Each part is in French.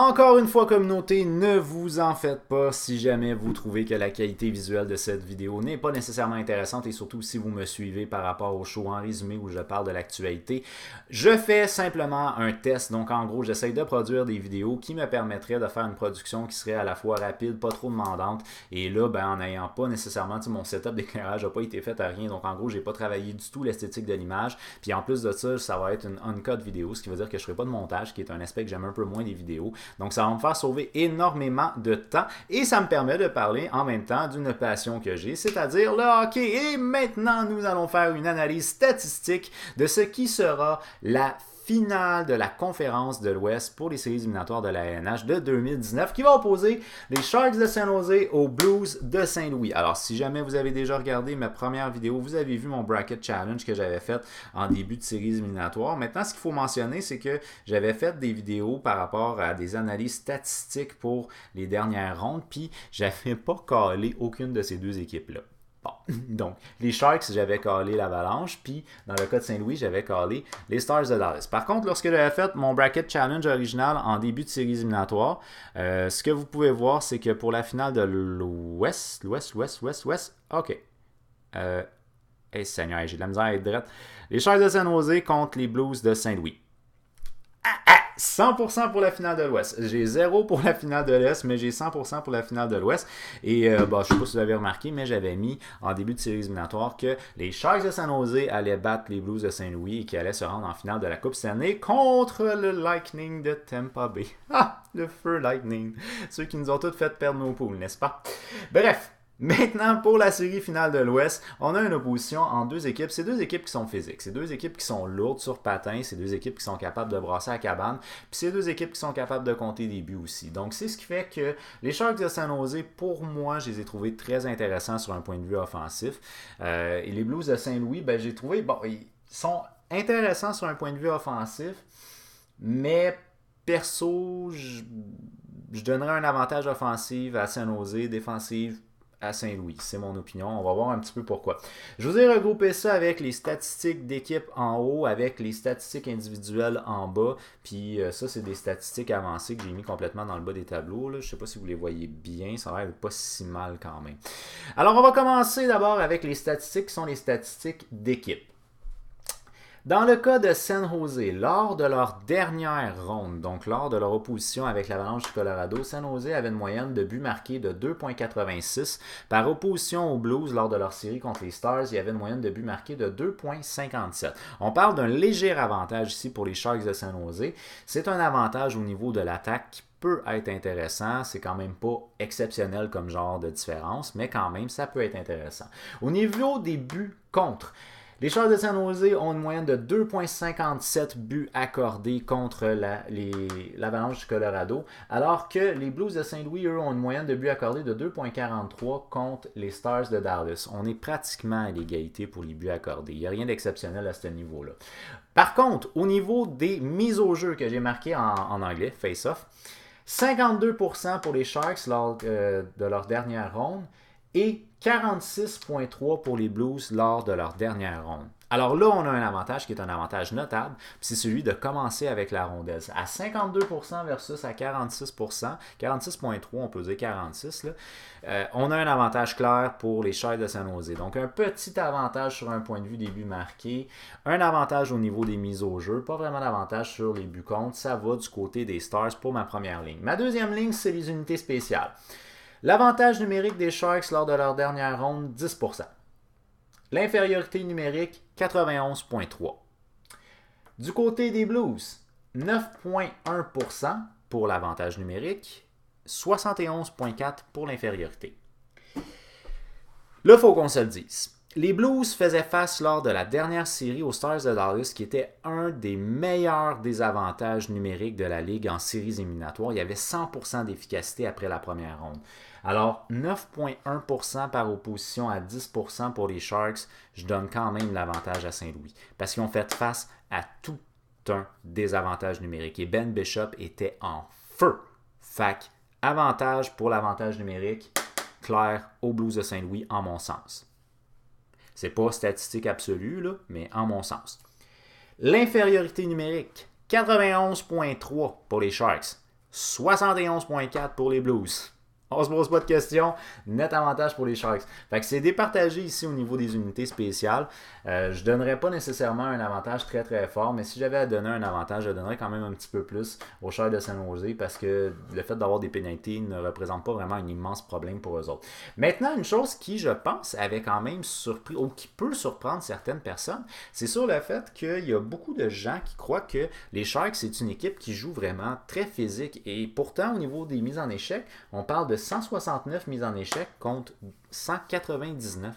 Encore une fois, communauté, ne vous en faites pas si jamais vous trouvez que la qualité visuelle de cette vidéo n'est pas nécessairement intéressante et surtout si vous me suivez par rapport au show en résumé où je parle de l'actualité. Je fais simplement un test, donc en gros, j'essaie de produire des vidéos qui me permettraient de faire une production qui serait à la fois rapide, pas trop demandante et là, en n'ayant pas nécessairement, mon setup d'éclairage n'a pas été fait à rien, donc en gros, j'ai pas travaillé du tout l'esthétique de l'image, puis en plus de ça, ça va être une uncut vidéo, ce qui veut dire que je ferai pas de montage, qui est un aspect que j'aime un peu moins des vidéos. Donc, ça va me faire sauver énormément de temps et ça me permet de parler en même temps d'une passion que j'ai, c'est-à-dire le hockey. Et maintenant, nous allons faire une analyse statistique de ce qui sera la finale de la conférence de l'Ouest pour les séries éliminatoires de la ANH de 2019 qui va opposer les Sharks de San Jose aux Blues de Saint-Louis. Alors, si jamais vous avez déjà regardé ma première vidéo, vous avez vu mon bracket challenge que j'avais fait en début de séries éliminatoires. Maintenant, ce qu'il faut mentionner, c'est que j'avais fait des vidéos par rapport à des analyses statistiques pour les dernières rondes, puis j'avais pas calé aucune de ces deux équipes-là. Bon. Donc, les Sharks, j'avais calé l'Avalanche, puis dans le cas de Saint-Louis, j'avais calé les Stars de Dallas. Par contre, lorsque j'avais fait mon bracket challenge original en début de séries éliminatoires, ce que vous pouvez voir, c'est que pour la finale de l'Ouest, ok. Hey Seigneur, j'ai de la misère à être drette. Les Sharks de San Jose contre les Blues de Saint-Louis. 100% pour la finale de l'Ouest. J'ai 0 pour la finale de l'Est, mais j'ai 100% pour la finale de l'Ouest. Et je ne sais pas si vous avez remarqué, mais j'avais mis en début de série éliminatoire que les Sharks de San Jose allaient battre les Blues de Saint-Louis et qu'ils allaient se rendre en finale de la Coupe Stanley contre le Lightning de Tampa Bay. Ah, le feu Lightning. Ceux qui nous ont tous fait perdre nos poules, n'est-ce pas? Bref. Maintenant, pour la série finale de l'Ouest, on a une opposition en deux équipes. C'est deux équipes qui sont physiques. C'est deux équipes qui sont lourdes sur patins. C'est deux équipes qui sont capables de brasser à cabane. Puis c'est deux équipes qui sont capables de compter des buts aussi. Donc, c'est ce qui fait que les Sharks de San Jose, pour moi, je les ai trouvés très intéressants sur un point de vue offensif. Et les Blues de Saint-Louis, j'ai trouvé, ils sont intéressants sur un point de vue offensif, mais perso, je donnerais un avantage offensif à San Jose, défensif à Saint-Louis. C'est mon opinion. On va voir un petit peu pourquoi. Je vous ai regroupé ça avec les statistiques d'équipe en haut, avec les statistiques individuelles en bas. Puis ça, c'est des statistiques avancées que j'ai mis complètement dans le bas des tableaux. Là. Je ne sais pas si vous les voyez bien. Ça a l'air pas si mal quand même. Alors, on va commencer d'abord avec les statistiques qui sont les statistiques d'équipe. Dans le cas de San Jose, lors de leur dernière ronde, donc lors de leur opposition avec l'Avalanche du Colorado, San Jose avait une moyenne de buts marqués de 2,86. Par opposition aux Blues, lors de leur série contre les Stars, il y avait une moyenne de buts marqués de 2,57. On parle d'un léger avantage ici pour les Sharks de San Jose. C'est un avantage au niveau de l'attaque qui peut être intéressant. C'est quand même pas exceptionnel comme genre de différence, mais quand même, ça peut être intéressant. Au niveau des buts contre, les Sharks de San Jose ont une moyenne de 2,57 buts accordés contre l'Avalanche du Colorado, alors que les Blues de Saint-Louis, eux, ont une moyenne de buts accordés de 2,43 contre les Stars de Dallas. On est pratiquement à l'égalité pour les buts accordés. Il n'y a rien d'exceptionnel à ce niveau-là. Par contre, au niveau des mises au jeu que j'ai marquées en anglais, face-off, 52% pour les Sharks lors de leur dernière ronde, et 46,3 pour les Blues lors de leur dernière ronde. Alors là, on a un avantage qui est un avantage notable, c'est celui de commencer avec la rondelle. À 52% versus à 46%, 46,3, on peut dire 46, là, on a un avantage clair pour les Sharks de San Jose. Donc un petit avantage sur un point de vue des buts marqués, un avantage au niveau des mises au jeu, pas vraiment d'avantage sur les buts contre, ça va du côté des Stars pour ma première ligne. Ma deuxième ligne, c'est les unités spéciales. L'avantage numérique des Sharks lors de leur dernière ronde, 10%. L'infériorité numérique, 91,3%. Du côté des Blues, 9,1% pour l'avantage numérique, 71,4% pour l'infériorité. Là, il faut qu'on se le dise. Les Blues faisaient face lors de la dernière série aux Stars de Dallas, qui était un des meilleurs désavantages numériques de la Ligue en séries éliminatoires. Il y avait 100% d'efficacité après la première ronde. Alors, 9,1% par opposition à 10% pour les Sharks, je donne quand même l'avantage à Saint-Louis. Parce qu'ils ont fait face à tout un désavantage numérique. Et Ben Bishop était en feu. Fac, avantage pour l'avantage numérique, clair aux Blues de Saint-Louis, en mon sens. C'est pas statistique absolue, là, mais en mon sens. L'infériorité numérique, 91,3 pour les Sharks, 71,4 pour les Blues. On se pose pas de questions. Net avantage pour les Sharks. Fait que c'est départagé ici au niveau des unités spéciales. Je donnerais pas nécessairement un avantage très très fort, mais si j'avais à donner un avantage, je donnerais quand même un petit peu plus aux Sharks de San Jose parce que le fait d'avoir des pénalités ne représente pas vraiment un immense problème pour eux autres. Maintenant, une chose qui, je pense, avait quand même surpris, ou qui peut surprendre certaines personnes, c'est sur le fait qu'il y a beaucoup de gens qui croient que les Sharks, c'est une équipe qui joue vraiment très physique. Et pourtant, au niveau des mises en échec, on parle de 169 mises en échec contre 199.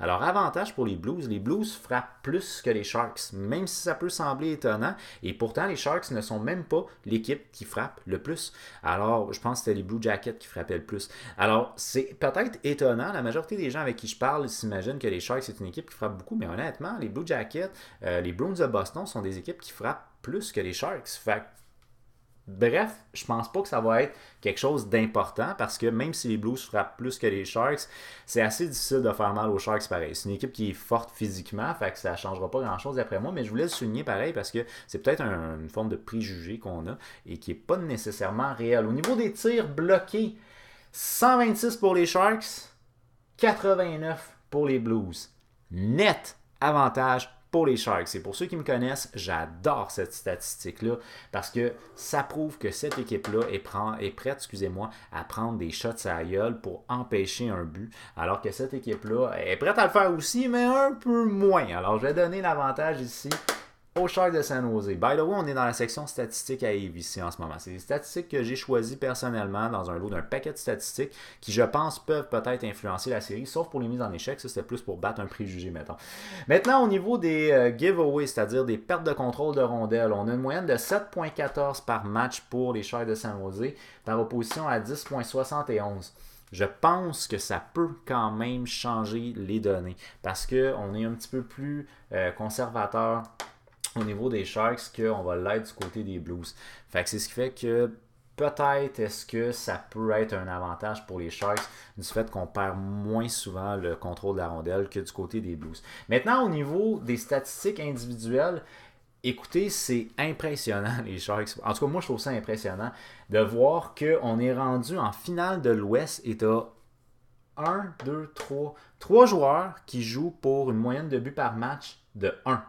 Alors, avantage pour les Blues frappent plus que les Sharks, même si ça peut sembler étonnant, et pourtant les Sharks ne sont même pas l'équipe qui frappe le plus. Alors, je pense que c'était les Blue Jackets qui frappaient le plus. Alors, c'est peut-être étonnant, la majorité des gens avec qui je parle s'imaginent que les Sharks c'est une équipe qui frappe beaucoup, mais honnêtement, les Blue Jackets, les Bruins de Boston sont des équipes qui frappent plus que les Sharks. Fait bref, je pense pas que ça va être quelque chose d'important parce que même si les Blues frappent plus que les Sharks, c'est assez difficile de faire mal aux Sharks pareil. C'est une équipe qui est forte physiquement, fait que ça ne changera pas grand-chose d'après moi, mais je voulais le souligner pareil parce que c'est peut-être une forme de préjugé qu'on a et qui n'est pas nécessairement réel. Au niveau des tirs bloqués, 126 pour les Sharks, 89 pour les Blues. Net avantage pour les Sharks. Et pour ceux qui me connaissent, j'adore cette statistique-là parce que ça prouve que cette équipe-là est prête à prendre des shots à la gueule pour empêcher un but, alors que cette équipe-là est prête à le faire aussi, mais un peu moins. Alors, je vais donner l'avantage ici aux Sharks de San Jose. By the way, on est dans la section statistiques à Yves ici en ce moment. C'est des statistiques que j'ai choisies personnellement dans un lot d'un paquet de statistiques qui, je pense, peuvent peut-être influencer la série, sauf pour les mises en échec. Ça, c'était plus pour battre un préjugé, mettons. Maintenant, au niveau des giveaways, c'est-à-dire des pertes de contrôle de rondelles, on a une moyenne de 7,14 par match pour les Sharks de San Jose, par opposition à 10,71. Je pense que ça peut quand même changer les données parce qu'on est un petit peu plus conservateur au niveau des Sharks qu'on va l'être du côté des Blues. Fait que c'est ce qui fait que peut-être est-ce que ça peut être un avantage pour les Sharks du fait qu'on perd moins souvent le contrôle de la rondelle que du côté des Blues. Maintenant, au niveau des statistiques individuelles, écoutez, c'est impressionnant les Sharks. En tout cas, moi, je trouve ça impressionnant de voir qu'on est rendu en finale de l'Ouest et tu as 1, 2, 3 joueurs qui jouent pour une moyenne de buts par match de 1.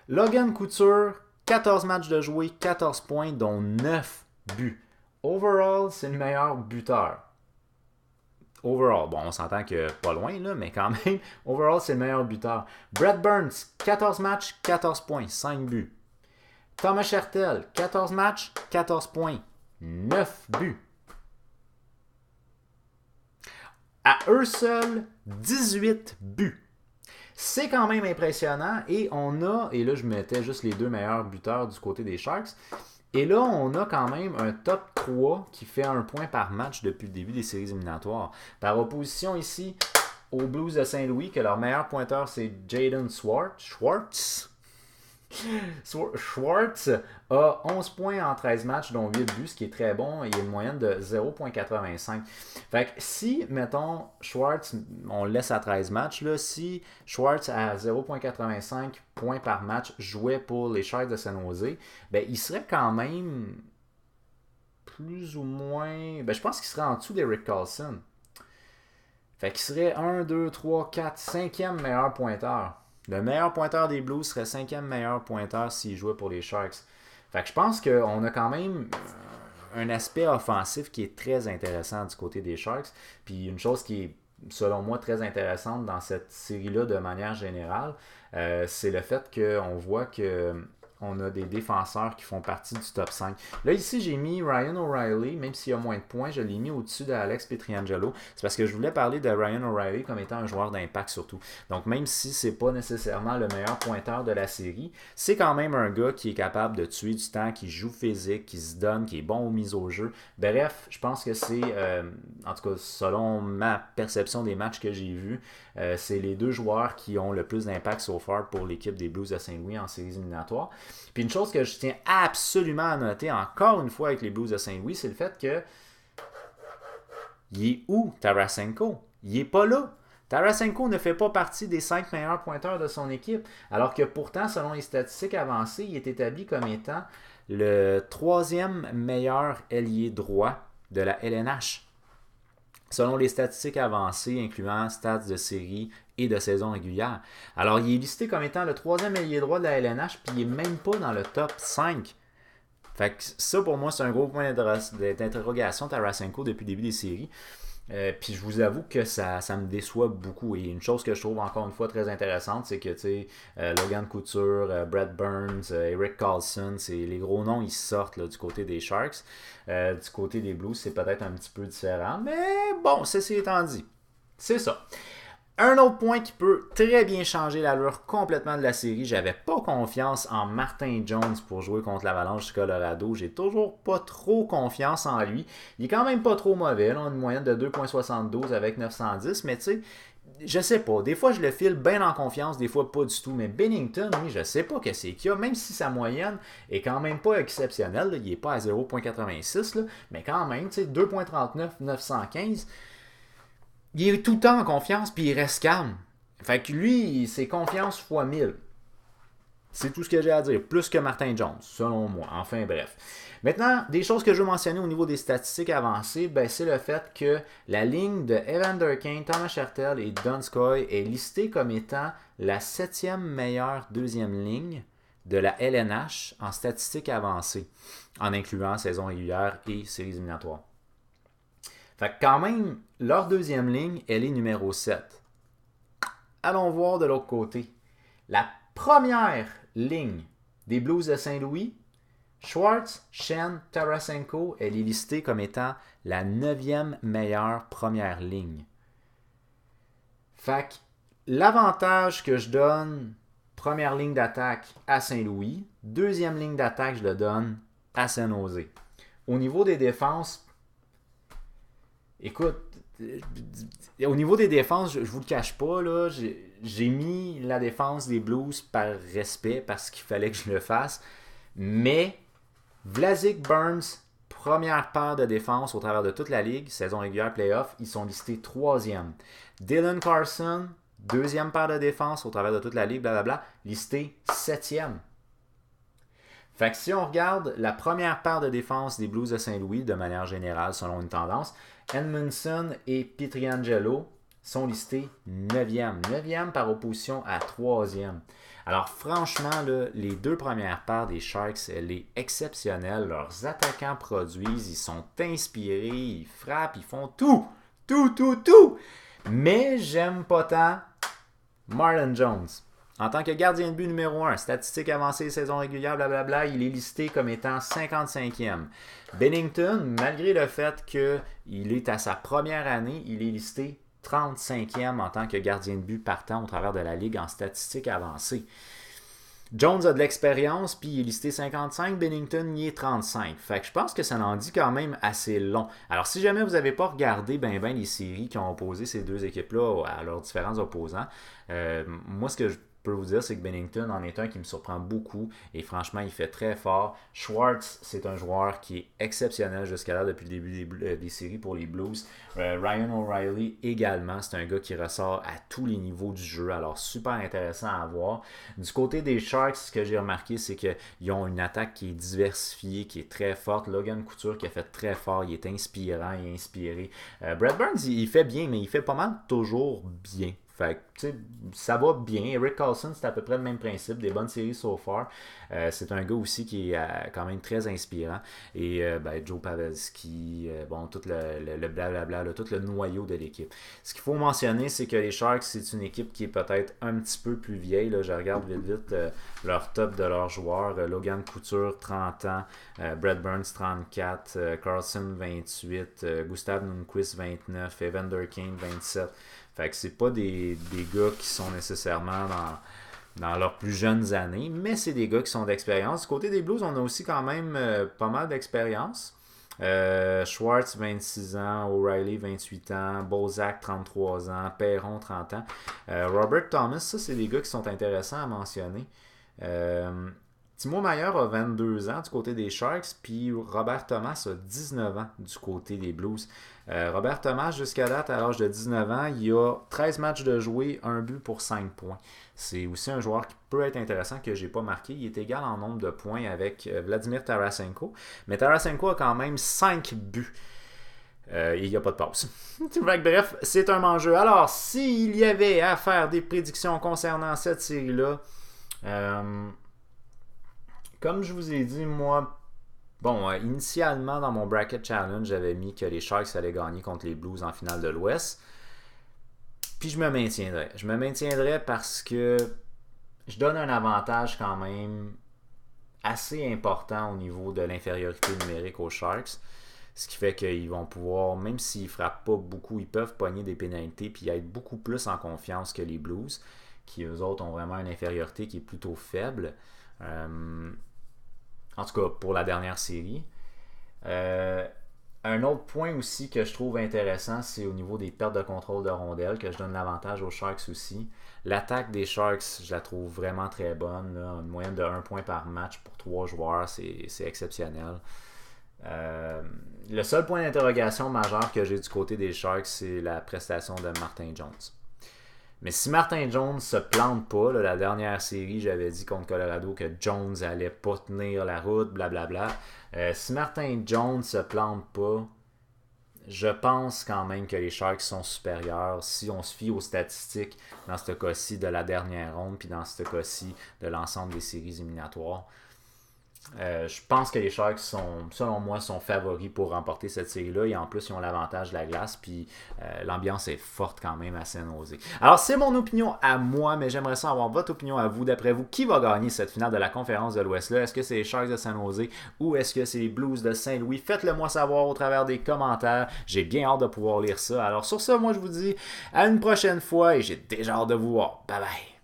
Logan Couture, 14 matchs de jouer, 14 points, dont 9 buts. Overall, c'est le meilleur buteur. Overall, bon, on s'entend que pas loin, là, mais quand même, overall, c'est le meilleur buteur. Brett Burns, 14 matchs, 14 points, 5 buts. Thomas Hertel, 14 matchs, 14 points, 9 buts. À eux seuls, 18 buts. C'est quand même impressionnant et on a, et là je mettais juste les deux meilleurs buteurs du côté des Sharks, et là on a quand même un top 3 qui fait 1 point par match depuis le début des séries éliminatoires. Par opposition ici aux Blues de Saint-Louis, que leur meilleur pointeur c'est Jaden Schwartz a 11 points en 13 matchs, dont 8 buts, ce qui est très bon. Il y a une moyenne de 0,85. Fait que si, mettons, Schwartz, on le laisse à 13 matchs, là, si Schwartz à 0,85 points par match jouait pour les Sharks de San Jose, ben, il serait quand même plus ou moins... Ben, je pense qu'il serait en dessous d'Eric Carlson. Fait qu'il serait 1, 2, 3, 4, 5e meilleur pointeur. Le meilleur pointeur des Blues serait 5e meilleur pointeur s'il jouait pour les Sharks. Fait que je pense qu'on a quand même un aspect offensif qui est très intéressant du côté des Sharks. Puis une chose qui est, selon moi, très intéressante dans cette série-là de manière générale, c'est le fait qu'on voit qu'on a des défenseurs qui font partie du top 5. Là, ici, j'ai mis Ryan O'Reilly, même s'il y a moins de points, je l'ai mis au-dessus d'Alex Pietrangelo. C'est parce que je voulais parler de Ryan O'Reilly comme étant un joueur d'impact surtout. Donc, même si c'est pas nécessairement le meilleur pointeur de la série, c'est quand même un gars qui est capable de tuer du temps, qui joue physique, qui se donne, qui est bon aux mises au jeu. Bref, je pense que c'est, en tout cas, selon ma perception des matchs que j'ai vus, c'est les deux joueurs qui ont le plus d'impact so far pour l'équipe des Blues de Saint-Louis en séries éliminatoires. Puis une chose que je tiens absolument à noter, encore une fois avec les Blues de Saint-Louis, c'est le fait que il est où Tarasenko? Il est pas là. Tarasenko ne fait pas partie des 5 meilleurs pointeurs de son équipe, alors que pourtant, selon les statistiques avancées, il est établi comme étant le troisième meilleur ailier droit de la LNH, selon les statistiques avancées, incluant stats de série et de saison régulière. Alors, il est listé comme étant le troisième ailier droit de la LNH, puis il n'est même pas dans le top 5. Fait que ça, pour moi, c'est un gros point d'interrogation, Tarasenko, depuis le début des séries. Puis je vous avoue que ça me déçoit beaucoup. Et une chose que je trouve encore une fois très intéressante, c'est que Logan Couture, Brad Burns, Eric Carlson, les gros noms, ils sortent là, du côté des Sharks. Du côté des Blues, c'est peut-être un petit peu différent. Mais bon, ceci étant dit, c'est ça. Un autre point qui peut très bien changer l'allure complètement de la série, j'avais pas confiance en Martin Jones pour jouer contre l'Avalanche du Colorado. J'ai toujours pas trop confiance en lui. Il est quand même pas trop mauvais, là, une moyenne de 2,72 avec 910, mais tu sais, je sais pas. Des fois, je le file bien en confiance, des fois pas du tout. Mais Binnington, oui, je sais pas qu'est-ce qu'il y a, même si sa moyenne est quand même pas exceptionnelle. Là, il est pas à 0,86, là, mais quand même, tu sais, 2,39, 915. Il est tout le temps en confiance, puis il reste calme. Fait que lui, c'est confiance fois 1000. C'est tout ce que j'ai à dire. Plus que Martin Jones, selon moi. Enfin, bref. Maintenant, des choses que je veux mentionner au niveau des statistiques avancées, ben, c'est le fait que la ligne de Evander Kane, Thomas Hertel et Donskoy est listée comme étant la 7e meilleure deuxième ligne de la LNH en statistiques avancées, en incluant saison régulière et séries éliminatoires. Fait que quand même, leur deuxième ligne, elle est numéro 7. Allons voir de l'autre côté. La première ligne des Blues de Saint-Louis, Schwartz, Schenn, Tarasenko, elle est listée comme étant la 9e meilleure première ligne. Fait que l'avantage que je donne, première ligne d'attaque à Saint-Louis, deuxième ligne d'attaque, je le donne à Saint-Nosé. Au niveau des défenses, écoute, au niveau des défenses, je vous le cache pas, là, j'ai mis la défense des Blues par respect, parce qu'il fallait que je le fasse. Mais Vlasic, Burns, première paire de défense au travers de toute la ligue, saison régulière, playoff, ils sont listés 3e. Dylan Carlson, deuxième paire de défense au travers de toute la ligue, blablabla, listé 7e. Fait que si on regarde la première paire de défense des Blues de Saint-Louis, de manière générale, selon une tendance, Edmundson et Pietrangelo sont listés 9e. 9e par opposition à 3e. Alors franchement, là, les deux premières paires des Sharks, elle est exceptionnelle. Leurs attaquants produisent, ils sont inspirés, ils frappent, ils font tout. Tout. Mais j'aime pas tant Martin Jones. En tant que gardien de but numéro 1, statistiques avancées, saison régulière, blablabla, il est listé comme étant 55e. Binnington, malgré le fait qu'il est à sa première année, il est listé 35e en tant que gardien de but partant au travers de la Ligue en statistiques avancées. Jones a de l'expérience, puis il est listé 55, Binnington y est 35. Fait que je pense que ça en dit quand même assez long. Alors si jamais vous n'avez pas regardé ben les séries qui ont opposé ces deux équipes-là à leurs différents opposants, moi ce que je peux vous dire, c'est que Binnington en est un qui me surprend beaucoup et franchement, il fait très fort. Schwartz, c'est un joueur qui est exceptionnel jusqu'à là depuis le début des séries pour les Blues. Ryan O'Reilly également, c'est un gars qui ressort à tous les niveaux du jeu, alors super intéressant à voir. Du côté des Sharks, ce que j'ai remarqué, c'est qu'ils ont une attaque qui est diversifiée, qui est très forte. Logan Couture qui a fait très fort, il est inspirant, il est inspiré. Brad Burns, il fait bien, mais il fait pas mal toujours bien. Fait que, tu sais, ça va bien. Eric Carlson, c'est à peu près le même principe. Des bonnes séries so far. C'est un gars aussi qui est quand même très inspirant. Et Joe Pavelski, tout le blablabla, tout le noyau de l'équipe. Ce qu'il faut mentionner, c'est que les Sharks, c'est une équipe qui est peut-être un petit peu plus vieille. Là, je regarde vite leur top de leurs joueurs. Logan Couture, 30 ans. Brad Burns, 34. Carlson, 28. Gustav Lundqvist, 29. Evander Kane, 27. Fait que c'est pas des gars qui sont nécessairement dans leurs plus jeunes années, mais c'est des gars qui sont d'expérience. Du côté des Blues, on a aussi quand même pas mal d'expérience. Schwartz, 26 ans, O'Reilly, 28 ans, Bozak, 33 ans, Perron, 30 ans. Robert Thomas, ça, c'est des gars qui sont intéressants à mentionner. Timo Meier a 22 ans du côté des Sharks, puis Robert Thomas a 19 ans du côté des Blues. Robert Thomas, jusqu'à date, à l'âge de 19 ans, il a 13 matchs de jouer, un but pour 5 points. C'est aussi un joueur qui peut être intéressant que je n'ai pas marqué. Il est égal en nombre de points avec Vladimir Tarasenko, mais Tarasenko a quand même 5 buts. Il n'y a pas de pause. Bref, c'est un enjeu. Alors, s'il y avait à faire des prédictions concernant cette série-là, comme je vous ai dit, moi, initialement dans mon Bracket Challenge, j'avais mis que les Sharks allaient gagner contre les Blues en finale de l'Ouest. Puis je me maintiendrai. Je me maintiendrai parce que je donne un avantage quand même assez important au niveau de l'infériorité numérique aux Sharks. Ce qui fait qu'ils vont pouvoir, même s'ils ne frappent pas beaucoup, ils peuvent pogner des pénalités puis être beaucoup plus en confiance que les Blues, qui eux autres ont vraiment une infériorité qui est plutôt faible. En tout cas, pour la dernière série. Un autre point aussi que je trouve intéressant, c'est au niveau des pertes de contrôle de rondelles, que je donne l'avantage aux Sharks aussi. L'attaque des Sharks, je la trouve vraiment très bonne. Là. Une moyenne de 1 point par match pour 3 joueurs, c'est exceptionnel. Le seul point d'interrogation majeur que j'ai du côté des Sharks, c'est la prestation de Martin Jones. Mais si Martin Jones se plante pas, là, la dernière série, j'avais dit contre Colorado que Jones allait pas tenir la route, blablabla. Si Martin Jones se plante pas, je pense quand même que les Sharks sont supérieurs si on se fie aux statistiques dans ce cas-ci de la dernière ronde, puis dans ce cas-ci de l'ensemble des séries éliminatoires. Je pense que les Sharks selon moi, sont favoris pour remporter cette série-là. Et en plus, ils ont l'avantage de la glace. Puis l'ambiance est forte quand même à San Jose. Alors, c'est mon opinion à moi, mais j'aimerais savoir votre opinion à vous. D'après vous, qui va gagner cette finale de la conférence de l'Ouest-là? Est-ce que c'est les Sharks de San Jose ou est-ce que c'est les Blues de Saint-Louis? Faites-le moi savoir au travers des commentaires. J'ai bien hâte de pouvoir lire ça. Alors, sur ça, moi, je vous dis à une prochaine fois et j'ai déjà hâte de vous voir. Bye bye!